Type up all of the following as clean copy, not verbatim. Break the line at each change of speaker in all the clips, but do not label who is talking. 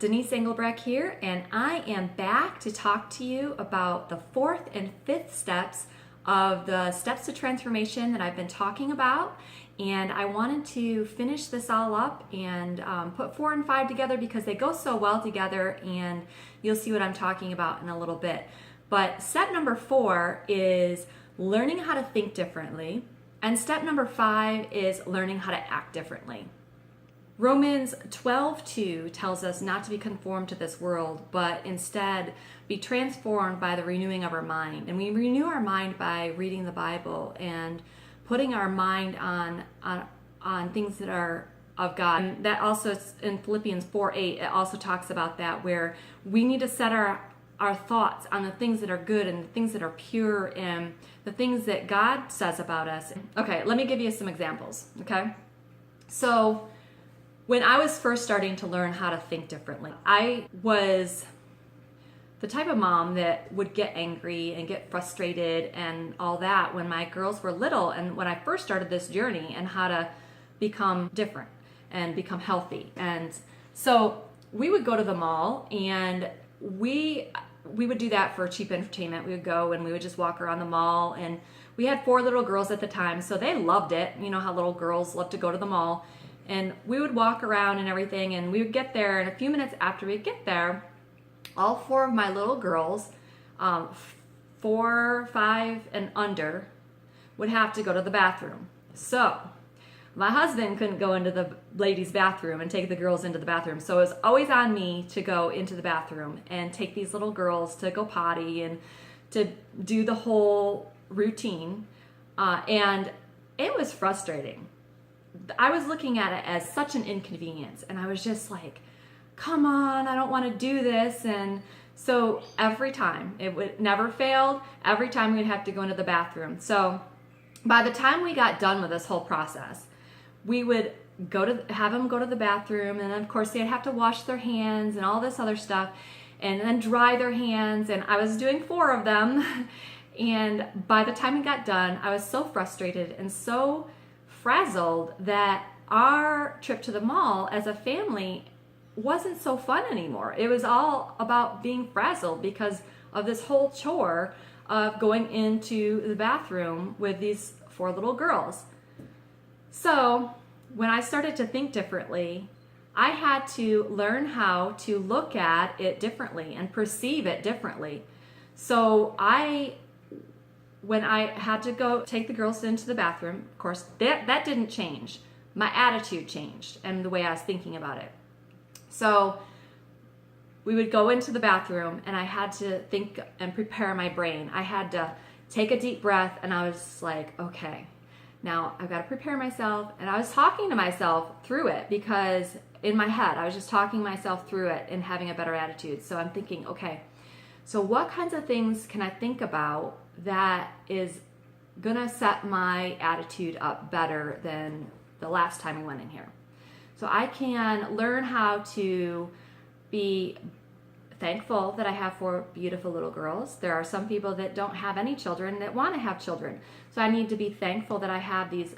Denise Engelbrecht here, and I am back to talk to you about the fourth and fifth steps of the steps to transformation that I've been talking about. And I wanted to finish this all up and put 4 and 5 together because they go so well together, and you'll see what I'm talking about in a little bit. But step number 4 is learning how to think differently, and step number 5 is learning how to act differently. Romans 12:2 tells us not to be conformed to this world, but instead be transformed by the renewing of our mind. And we renew our mind by reading the Bible and putting our mind on things that are of God. And that also in Philippians 4:8, it also talks about that, where we need to set our thoughts on the things that are good and the things that are pure and the things that God says about us. Okay, let me give you some examples, okay? So when I was first starting to learn how to think differently, I was the type of mom that would get angry and get frustrated and all that when my girls were little, and when I first started this journey and how to become different and become healthy. And so we would go to the mall, and we would do that for cheap entertainment. We would go and we would just walk around the mall, and we had 4 little girls at the time, so they loved it. You know how little girls love to go to the mall. And we would walk around and everything, and we would get there, and a few minutes after we get there, all 4 of my little girls, 4, 5, and under, would have to go to the bathroom. So my husband couldn't go into the ladies' bathroom and take the girls into the bathroom, so it was always on me to go into the bathroom and take these little girls to go potty and to do the whole routine, and it was frustrating. I was looking at it as such an inconvenience, and I was just like, come on, I don't want to do this. And so every time, it never failed, every time we'd have to go into the bathroom. So by the time we got done with this whole process, we would have them go to the bathroom, and of course they'd have to wash their hands and all this other stuff, and then dry their hands, and I was doing 4 of them. And by the time we got done, I was so frustrated and so frazzled that our trip to the mall as a family wasn't so fun anymore. It was all about being frazzled because of this whole chore of going into the bathroom with these 4 little girls. So when I started to think differently, I had to learn how to look at it differently and perceive it differently. So when I had to go take the girls into the bathroom, of course, that didn't change. My attitude changed and the way I was thinking about it. So we would go into the bathroom, and I had to think and prepare my brain. I had to take a deep breath, and I was like, okay, now I've got to prepare myself. And I was talking to myself through it, because in my head, I was just talking myself through it and having a better attitude. So I'm thinking, okay, so what kinds of things can I think about that is gonna set my attitude up better than the last time we went in here? So I can learn how to be thankful that I have 4 beautiful little girls. There are some people that don't have any children that want to have children. So I need to be thankful that I have these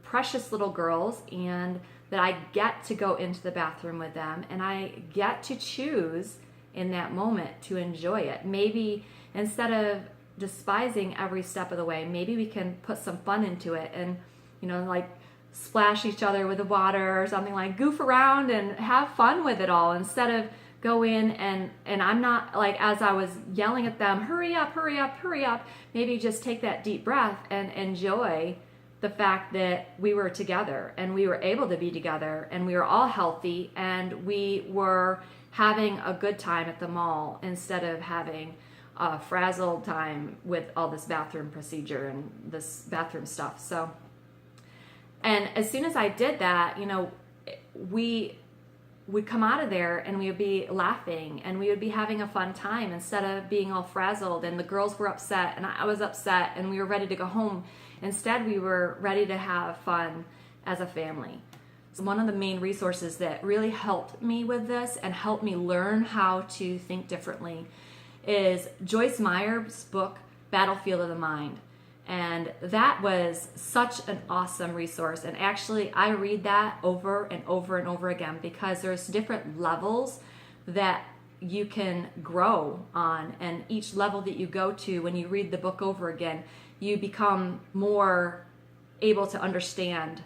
precious little girls, and that I get to go into the bathroom with them, and I get to choose in that moment to enjoy it. Maybe instead of despising every step of the way, maybe we can put some fun into it and, like splash each other with the water or something, like goof around and have fun with it all, instead of go in and I'm not, like, as I was yelling at them, hurry up, hurry up, hurry up, maybe just take that deep breath and enjoy the fact that we were together and we were able to be together and we were all healthy and we were having a good time at the mall, instead of having a frazzled time with all this bathroom procedure and this bathroom stuff. So, and as soon as I did that, we would come out of there and we would be laughing and we would be having a fun time, instead of being all frazzled and the girls were upset and I was upset and we were ready to go home. Instead, we were ready to have fun as a family. So one of the main resources that really helped me with this and helped me learn how to think differently is Joyce Meyer's book, Battlefield of the Mind. And that was such an awesome resource. And actually, I read that over and over and over again, because there's different levels that you can grow on. And each level that you go to, when you read the book over again, you become more able to understand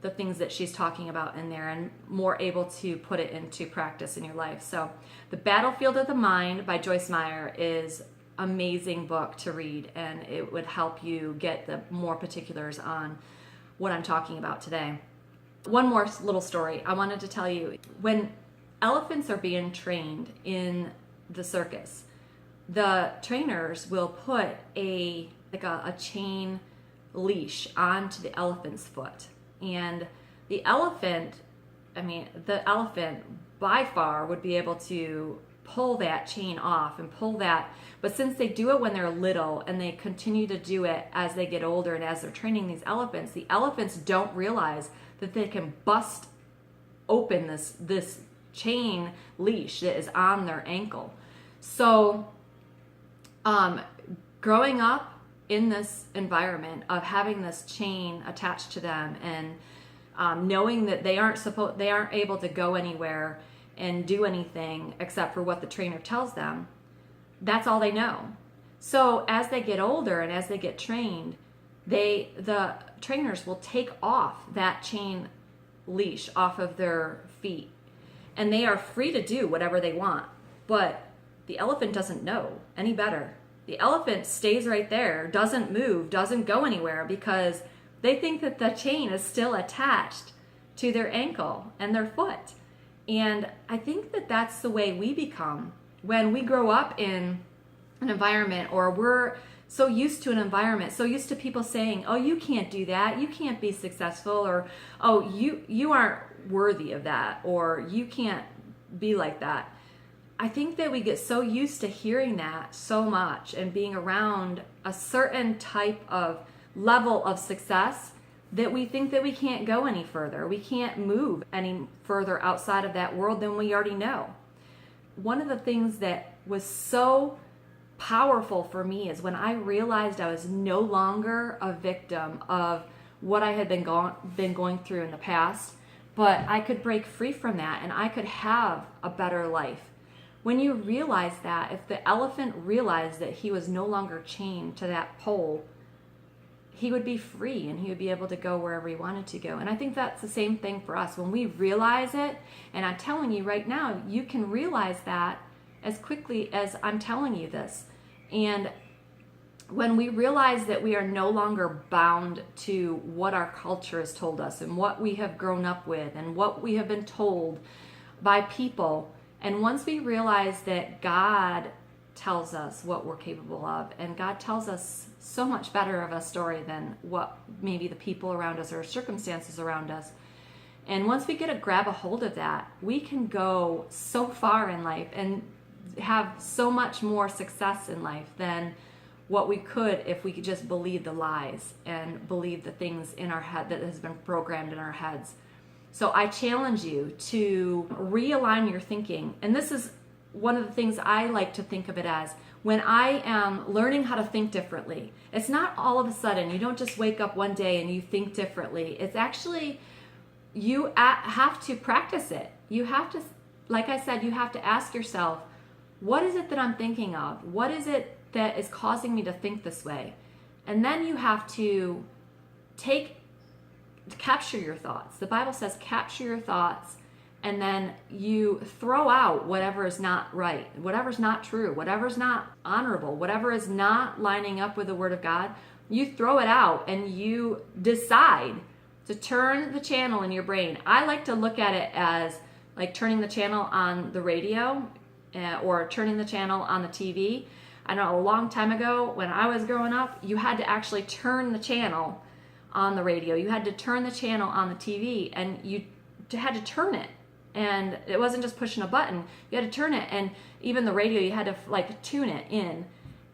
the things that she's talking about in there and more able to put it into practice in your life. So The Battlefield of the Mind by Joyce Meyer is amazing book to read, and it would help you get the more particulars on what I'm talking about today. One more little story I wanted to tell you. When elephants are being trained in the circus, the trainers will put a chain leash onto the elephant's foot. And the elephant by far would be able to pull that chain off and pull that. But since they do it when they're little and they continue to do it as they get older and as they're training these elephants, the elephants don't realize that they can bust open this chain leash that is on their ankle. So growing up in this environment of having this chain attached to them and knowing that they aren't able to go anywhere and do anything except for what the trainer tells them, that's all they know. So as they get older and as they get trained, the trainers will take off that chain leash off of their feet, and they are free to do whatever they want. But the elephant doesn't know any better. The elephant stays right there, doesn't move, doesn't go anywhere, because they think that the chain is still attached to their ankle and their foot. And I think that that's the way we become when we grow up in an environment, or we're so used to an environment, so used to people saying, oh, you can't do that, you can't be successful, or oh, you aren't worthy of that, or you can't be like that. I think that we get so used to hearing that so much and being around a certain type of level of success that we think that we can't go any further. We can't move any further outside of that world than we already know. One of the things that was so powerful for me is when I realized I was no longer a victim of what I had been going through in the past, but I could break free from that and I could have a better life. When you realize that, if the elephant realized that he was no longer chained to that pole, he would be free and he would be able to go wherever he wanted to go. And I think that's the same thing for us. When we realize it, and I'm telling you right now, you can realize that as quickly as I'm telling you this. And when we realize that we are no longer bound to what our culture has told us and what we have grown up with and what we have been told by people, and once we realize that God tells us what we're capable of, and God tells us so much better of a story than what maybe the people around us or circumstances around us, and once we grab a hold of that, we can go so far in life and have so much more success in life than what we could if we could just believe the lies and believe the things in our head that has been programmed in our heads. So I challenge you to realign your thinking. And this is one of the things I like to think of it as. When I am learning how to think differently, it's not all of a sudden, you don't just wake up one day and you think differently. It's actually, you have to practice it. You have to, like I said, you have to ask yourself, what is it that I'm thinking of? What is it that is causing me to think this way? And then you have to capture your thoughts. The Bible says capture your thoughts, and then you throw out whatever is not right, whatever's not true, whatever's not honorable, whatever is not lining up with the Word of God. You throw it out and you decide to turn the channel in your brain. I like to look at it as like turning the channel on the radio or turning the channel on the TV. I know a long time ago when I was growing up, you had to actually turn the channel on the radio. You had to turn the channel on the TV, and you had to turn it. And it wasn't just pushing a button. You had to turn it, and even the radio, you had to like tune it in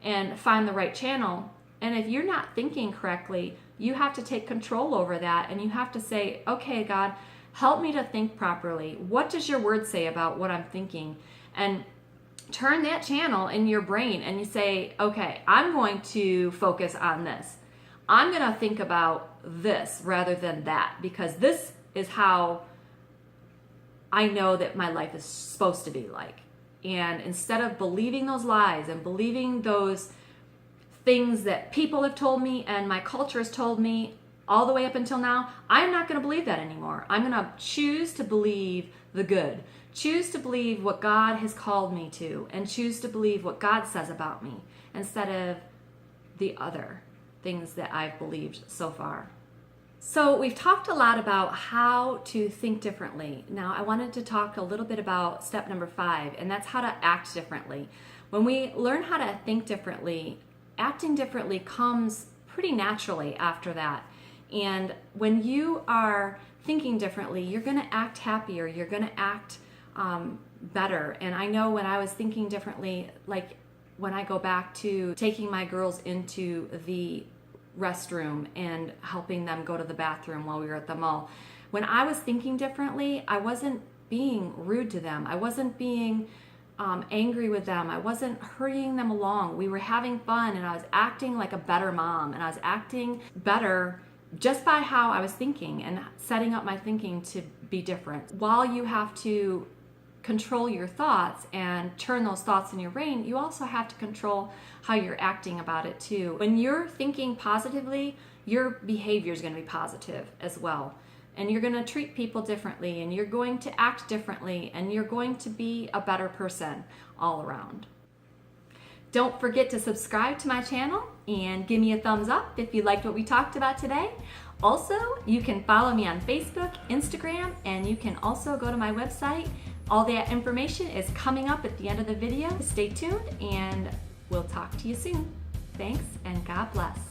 and find the right channel. And if you're not thinking correctly, you have to take control over that, and you have to say, okay, God, help me to think properly. What does your word say about what I'm thinking? And turn that channel in your brain, and you say, okay, I'm going to focus on this. I'm going to think about this rather than that, because this is how I know that my life is supposed to be like. And instead of believing those lies and believing those things that people have told me and my culture has told me all the way up until now, I'm not going to believe that anymore. I'm going to choose to believe the good, choose to believe what God has called me to, and choose to believe what God says about me instead of the other things that I've believed so far. So we've talked a lot about how to think differently. Now I wanted to talk a little bit about step number 5, and that's how to act differently. When we learn how to think differently, acting differently comes pretty naturally after that. And when you are thinking differently, you're going to act happier, you're going to act better. And I know when I was thinking differently, like when I go back to taking my girls into the restroom and helping them go to the bathroom while we were at the mall. When I was thinking differently, I wasn't being rude to them. I wasn't being angry with them. I wasn't hurrying them along. We were having fun, and I was acting like a better mom, and I was acting better just by how I was thinking and setting up my thinking to be different. While you have to control your thoughts and turn those thoughts in your brain, you also have to control how you're acting about it too. When you're thinking positively, your behavior is going to be positive as well. And you're going to treat people differently, and you're going to act differently, and you're going to be a better person all around. Don't forget to subscribe to my channel and give me a thumbs up if you liked what we talked about today. Also, you can follow me on Facebook, Instagram, and you can also go to my website. All that information is coming up at the end of the video. Stay tuned, and we'll talk to you soon. Thanks, and God bless.